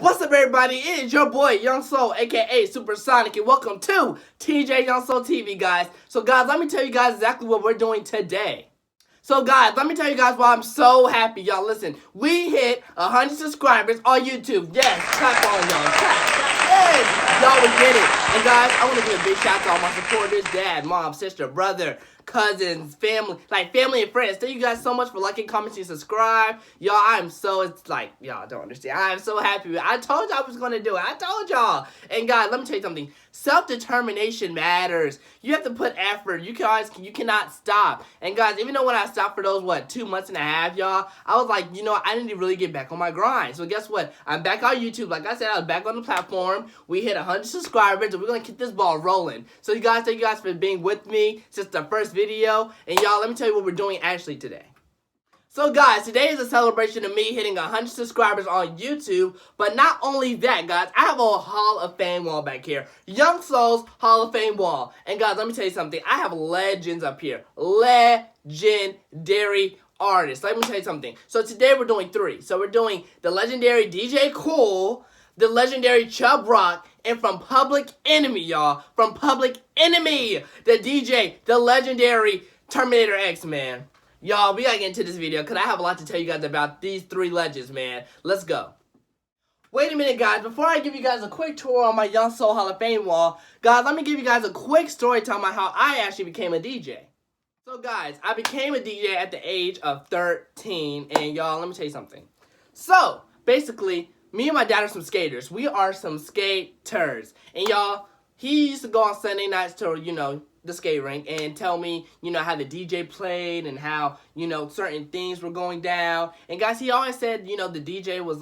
What's up, everybody? It is your boy, Young Soul, aka Supersonic, and welcome to TJ Young Soul TV, guys. So, guys, let me tell you guys exactly what we're doing today. So, guys, let me tell you guys why I'm so happy, y'all. Listen, we hit 100 subscribers on YouTube. Yes, clap on y'all. Clap. Yes, y'all would get it. And, guys, I want to give a big shout out to all my supporters, dad, mom, sister, brother, cousins, family, family and friends. Thank you guys so much for liking, commenting, subscribe. Y'all, y'all don't understand. I'm so happy. I told y'all I was going to do it. I told y'all. And guys, let me tell you something. Self-determination matters. You have to put effort. You cannot stop. And guys, even though when I stopped for those, 2 months and a half, y'all, I was like, I need to really get back on my grind. So guess what? I'm back on YouTube. Like I said, I was back on the platform. We hit 100 subscribers, and we're going to keep this ball rolling. So you guys, thank you guys for being with me since the first video. And y'all, let me tell you what we're doing actually today. So guys, today is a celebration of me hitting 100 subscribers on YouTube. But not only that, guys, I have a Hall of Fame wall back here. Young Soul's Hall of Fame wall. And guys, let me tell you something. I have legends up here. Legendary artists. Let me tell you something. So today we're doing 3. So we're doing the legendary DJ Cool, the legendary Chubb Rock, and from Public Enemy, y'all. From Public Enemy, the DJ, the legendary Terminator X, man. Y'all, we gotta get into this video because I have a lot to tell you guys about these 3 legends, man. Let's go. Wait a minute, guys. Before I give you guys a quick tour on my Young Soul Hall of Fame wall, guys, let me give you guys a quick story telling about how I actually became a DJ. So, guys, I became a DJ at the age of 13, and y'all, let me tell you something. So, basically, me and my dad are some skaters. We are some skaters. And y'all, he used to go on Sunday nights to, the skate rink and tell me, how the DJ played and how, certain things were going down. And guys, he always said, the DJ was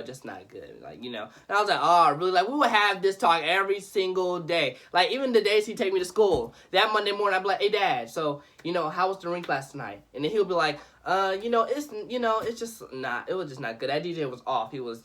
just not good. And I was like, oh, really? We would have this talk every single day. Even the days he'd take me to school. That Monday morning, I'd be like, hey, Dad, so, how was the rink last night? And then he'll be like, it's just not, it was just not good. That DJ was off. He was,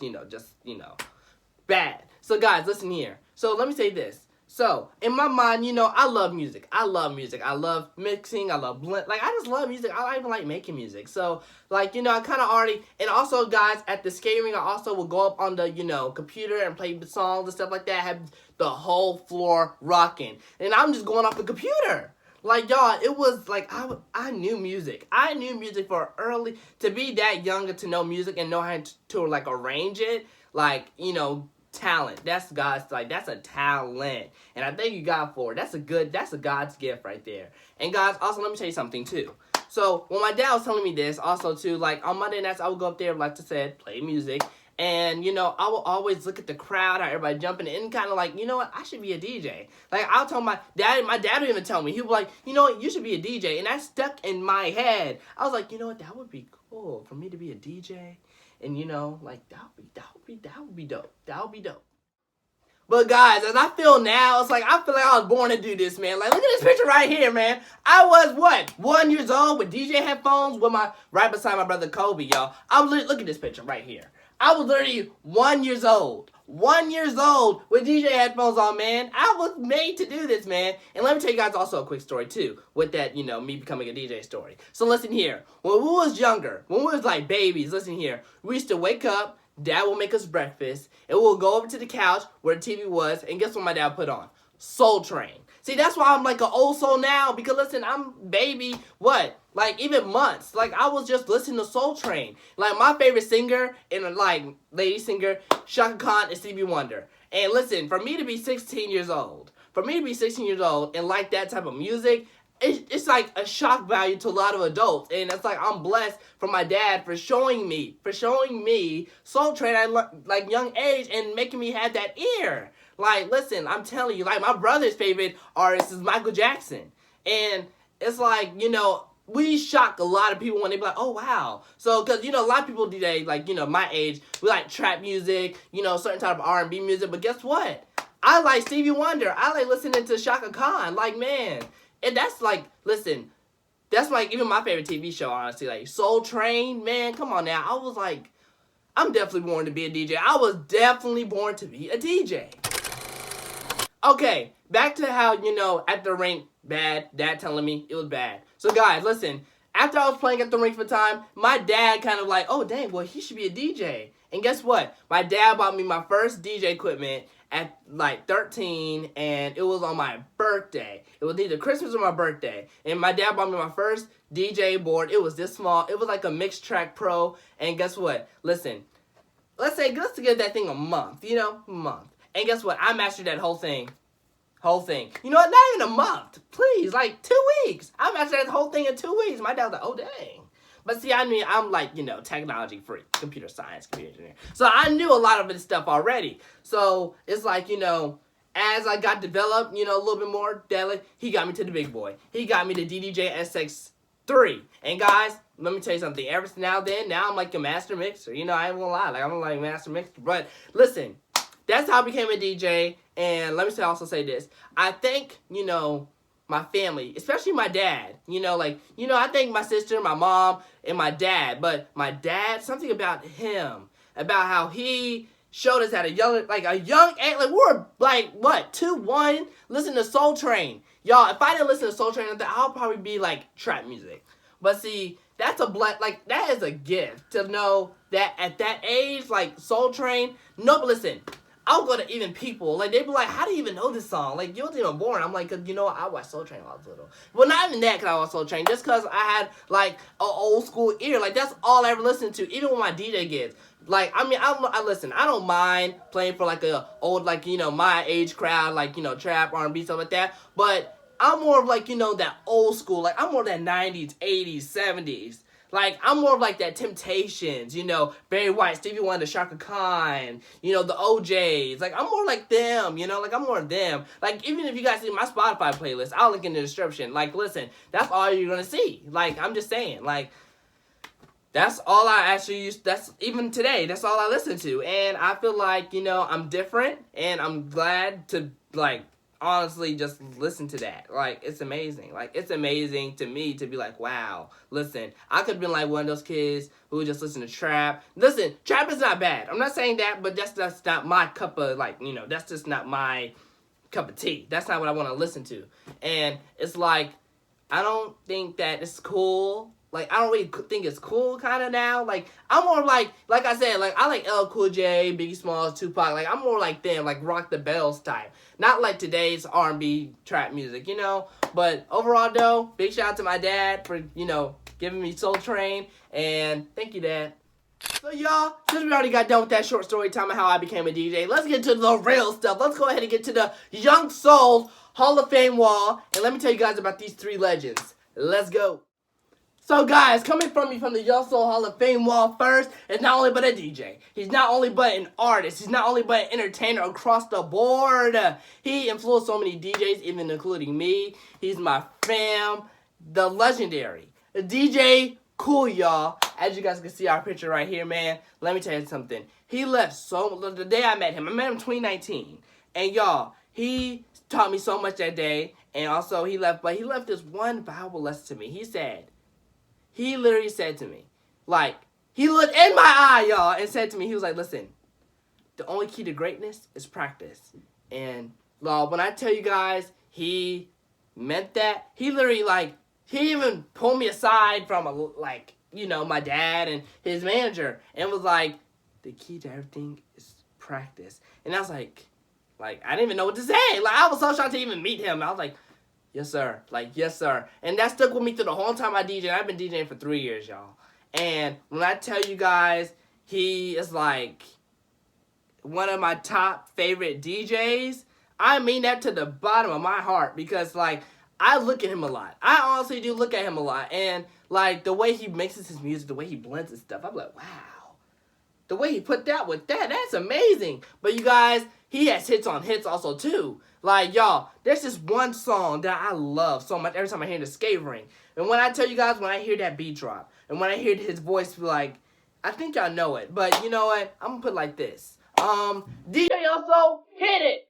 bad. So, guys, listen here. So, let me say this. So, in my mind, I love music. I love music. I love mixing. I love blend. I just love music. I even like making music. So, I kind of already, and also, guys, at the skating rink, I also will go up on the, computer and play songs and stuff like that. Have the whole floor rocking. And I'm just going off the computer. Y'all, it was, I knew music. I knew music for early, to be that younger to know music and know how to arrange it, talent. That's God's, that's a talent. And I thank you, God, for it. That's a God's gift right there. And guys, also, let me tell you something, too. So, when my dad was telling me this, also, too, on Monday nights, I would go up there, like I said, play music. And, I will always look at the crowd, how everybody jumping in, and kind of what, I should be a DJ. I'll tell my dad would even tell me, he would be like, what, you should be a DJ. And that stuck in my head. I was like, what, that would be cool for me to be a DJ. And, that would be dope. That would be dope. But, guys, as I feel now, I feel like I was born to do this, man. Look at this picture right here, man. I was, 1 year old with DJ headphones right beside my brother Kobe, y'all. Look at this picture right here. I was literally 1 year old. 1 year old with DJ headphones on, man. I was made to do this, man. And let me tell you guys also a quick story, too, with that, me becoming a DJ story. So listen here. When we was younger, when we was babies, listen here. We used to wake up, Dad will make us breakfast, and we'll go over to the couch where the TV was, and guess what my dad put on? Soul Train. See, that's why I'm an old soul now, because listen, I'm baby, even months. I was just listening to Soul Train. My favorite singer and lady singer, Shaka Khan and Stevie Wonder. And listen, for me to be 16 years old, and like that type of music, it's a shock value to a lot of adults. And it's I'm blessed for my dad for showing me Soul Train at young age and making me have that ear. Listen, I'm telling you, my brother's favorite artist is Michael Jackson. And it's we shock a lot of people when they be like, oh, wow. So, because, a lot of people today, my age, we like trap music, certain type of R&B music. But guess what? I like Stevie Wonder. I like listening to Shaka Khan. Man. And that's listen, that's even my favorite TV show, honestly. Soul Train, man, come on now. I was I'm definitely born to be a DJ. I was definitely born to be a DJ. Okay, back to how, at the rink, bad, Dad telling me it was bad. So, guys, listen, after I was playing at the rink for time, my dad kind of like, oh dang, well he should be a DJ. And guess what? My dad bought me my first DJ equipment at like 13, and it was on my birthday. It was either Christmas or my birthday. And my dad bought me my first DJ board. It was this small. It was like a Mix Track Pro. And guess what? Listen, let's give that thing a month, a month. And guess what? I mastered that whole thing. You know what? Not even a month. Please, like 2 weeks. I mastered that whole thing in 2 weeks. My dad was like, oh, dang. But see, I mean, I'm like, technology freak, computer science, computer engineer. So I knew a lot of this stuff already. So it's like, as I got developed, a little bit more, he got me to the big boy. He got me to DDJ SX3. And guys, let me tell you something. Ever now I'm like a master mixer. I ain't gonna lie. Like, I'm like a master mixer. But listen, that's how I became a DJ. And let me also say this. I think, my family, especially my dad, I think my sister, my mom, and my dad. But my dad, something about him, about how he showed us at a young age, like we were like, what, 2, 1, listen to Soul Train. Y'all, if I didn't listen to Soul Train, I'll probably be like trap music. But see, that's that is a gift to know that at that age, like Soul Train, no, but listen, I'll go to even people, like, they be like, how do you even know this song? Like, you wasn't even born. I'm like, cause I watched Soul Train when I was little. Well, not even that because I watched Soul Train, just because I had, like, an old school ear. Like, that's all I ever listened to, even with my DJ gigs. Like, I mean, I listen, I don't mind playing for, like, a old, like, my age crowd, like, trap, R&B, stuff like that. But I'm more of, like, that old school. Like, I'm more of that 90s, 80s, 70s. Like, I'm more of like that Temptations, Barry White, Stevie Wonder, Shaka Khan, the OJs. Like, I'm more like them, like, I'm more of them. Like, even if you guys see my Spotify playlist, I'll link in the description. Like, listen, that's all you're gonna see. Like, I'm just saying, like, that's all I actually use. That's even today, that's all I listen to. And I feel like, I'm different, and I'm glad to, like, honestly just listen to that. Like, it's amazing. Like, it's amazing to me to be like, wow, listen, I could have been like one of those kids who just listen to trap. Listen, trap is not bad. I'm not saying that, but that's not my cup of, like, that's just not my cup of tea. That's not what I want to listen to. And it's like, I don't think that it's cool. Like, I don't really think it's cool kind of now. Like, I'm more like I said, like, I like LL Cool J, Biggie Smalls, Tupac. Like, I'm more like them, like Rock the Bells type. Not like today's R&B trap music, But overall, though, big shout out to my dad for, giving me Soul Train. And thank you, Dad. So, y'all, since we already got done with that short story time of how I became a DJ, let's get to the real stuff. Let's go ahead and get to the Young Souls Hall of Fame wall. And let me tell you guys about these 3 legends. Let's go. So guys, coming from me from the Young Soul Hall of Fame wall first is not only but a DJ. He's not only but an artist. He's not only but an entertainer across the board. He influenced so many DJs, even including me. He's my fam, the legendary DJ Cool, y'all. As you guys can see our picture right here, man. Let me tell you something. He left the day I met him in 2019. And y'all, he taught me so much that day. And also he left this one valuable lesson to me. He literally said to me, like, he looked in my eye, y'all, and said to me, he was like, listen, the only key to greatness is practice. And, when I tell you guys, he meant that. He literally, like, he even pulled me aside from, my dad and his manager, and was like, the key to everything is practice. And I was like, I didn't even know what to say. Like, I was so shocked to even meet him. I was like, yes, sir. Like, yes, sir. And that stuck with me through the whole time I DJ. I've been DJing for 3 years, y'all. And when I tell you guys, he is, like, one of my top favorite DJs, I mean that to the bottom of my heart. Because, like, I look at him a lot. I honestly do look at him a lot. And, like, the way he mixes his music, the way he blends his stuff, I'm like, wow. The way he put that with that's amazing. But you guys, he has hits on hits also too. Like, y'all, there's this one song that I love so much every time I hear the skate ring. And when I tell you guys, when I hear that beat drop, and when I hear his voice, like, I think y'all know it. But you know what? I'm gonna put it like this. DJ also hit it.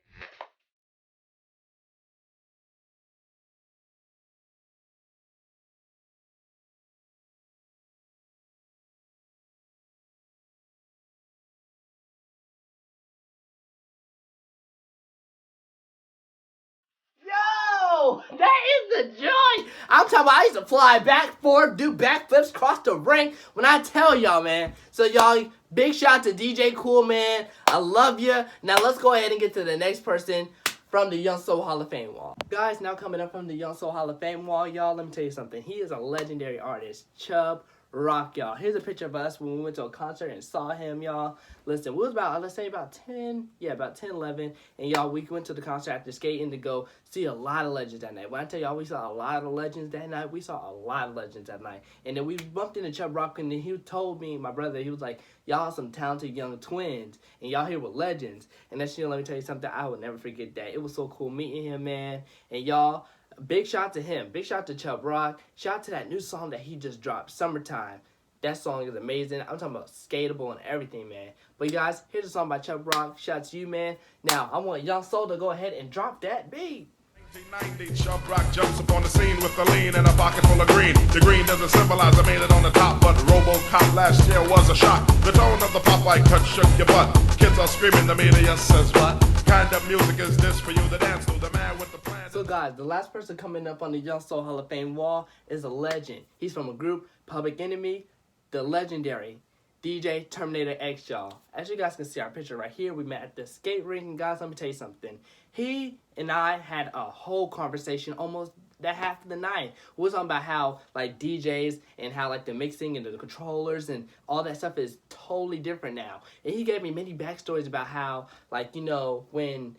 Yo, that is the joy. I'm talking about I used to fly back, forth, do backflips, cross the ring when I tell y'all, man. So y'all, big shout out to DJ Cool, man. I love you. Now let's go ahead and get to the next person from the Young Soul Hall of Fame wall. Guys, now coming up from the Young Soul Hall of Fame wall, y'all, let me tell you something. He is a legendary artist, Chubb Rock, y'all. Here's a picture of us when we went to a concert and saw him, y'all. Listen, we was about, let's say about 10, 11, and y'all, we went to the concert after skating to go see a lot of legends that night. When I tell y'all we saw a lot of legends that night, we saw a lot of legends that night. And then we bumped into Chubb Rock, and then he told me, my brother, he was like, y'all some talented young twins, and y'all here with legends. And that shit, let me tell you something, I will never forget that. It was so cool meeting him, man. And y'all, big shout out to him. Big shout out to Chubb Rock. Shout out to that new song that he just dropped, Summertime. That song is amazing. I'm talking about skatable and everything, man. But you guys, here's a song by Chubb Rock. Shout out to you, man. Now, I want Young Soul to go ahead and drop that beat. 1990, Chubb Rock jumps upon the scene with the lean and a pocket full of green. The green doesn't symbolize I made it on the top, but RoboCop last year was a shock. The tone of the Popeye cut shook your butt. Kids are screaming, the media says what? Kind of music is this for you to dance to? The man with the plan. So guys, the last person coming up on the Young Soul Hall of Fame wall is a legend. He's from a group, Public Enemy, the legendary DJ Terminator X, y'all. As you guys can see our picture right here, we met at the skate rink, and guys, let me tell you something. He and I had a whole conversation almost that half of the night. We were talking about how, like, DJs and how, like, the mixing and the controllers and all that stuff is totally different now. And he gave me many backstories about how, like, you know, when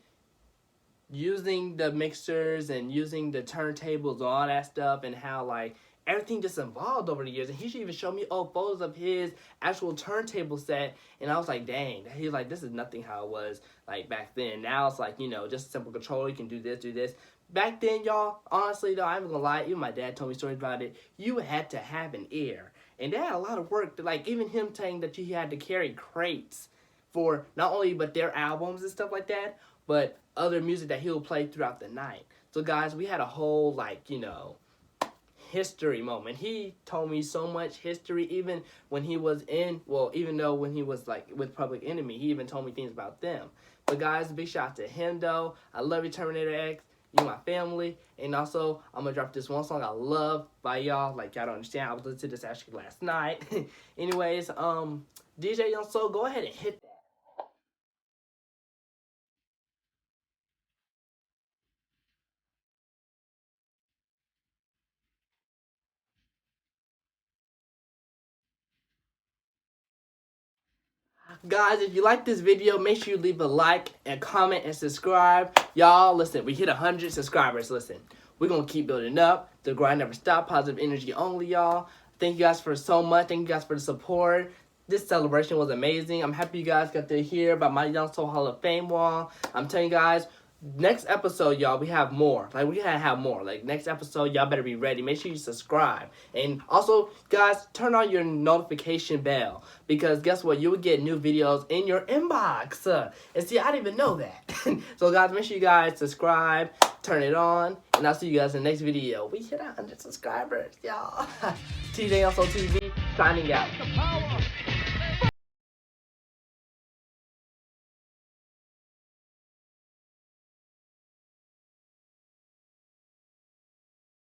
using the mixers and using the turntables and all that stuff, and how, like, everything just evolved over the years. And he should even show me old photos of his actual turntable set, and I was like, dang. He was like, this is nothing how it was like back then. Now it's like, you know, just a simple controller, you can do this, do this. Back then, y'all, honestly though, I'm gonna lie, even my dad told me stories about it. You had to have an ear, and they had a lot of work to, like, even him saying that you had to carry crates for not only but their albums and stuff like that, but other music that he'll play throughout the night. So guys, we had a whole, like, you know, history moment. He told me so much history, even when he was in, well, even though when he was, like, with Public Enemy, he even told me things about them. But guys, big shout out to him though. I love you, Terminator X. You my family. And also, I'm gonna drop this one song I love by y'all. Like, y'all don't understand, I was listening to this actually last night. Anyways, DJ Young Soul, go ahead and hit that. Guys, if you like this video, make sure you leave a like and comment and subscribe. Y'all, listen, we hit 100 subscribers. Listen, we're going to keep building up. The grind never stop. Positive energy only, y'all. Thank you guys for so much. Thank you guys for the support. This celebration was amazing. I'm happy you guys got to hear about my Young Soul Hall of Fame wall. I'm telling you guys, next episode, y'all, we have more. Like, we gotta have more. Like, next episode, y'all better be ready. Make sure you subscribe. And also, guys, turn on your notification bell. Because guess what? You will get new videos in your inbox. And see, I didn't even know that. So, guys, make sure you guys subscribe. Turn it on. And I'll see you guys in the next video. We hit 100 subscribers, y'all. TJ Also TV, signing out.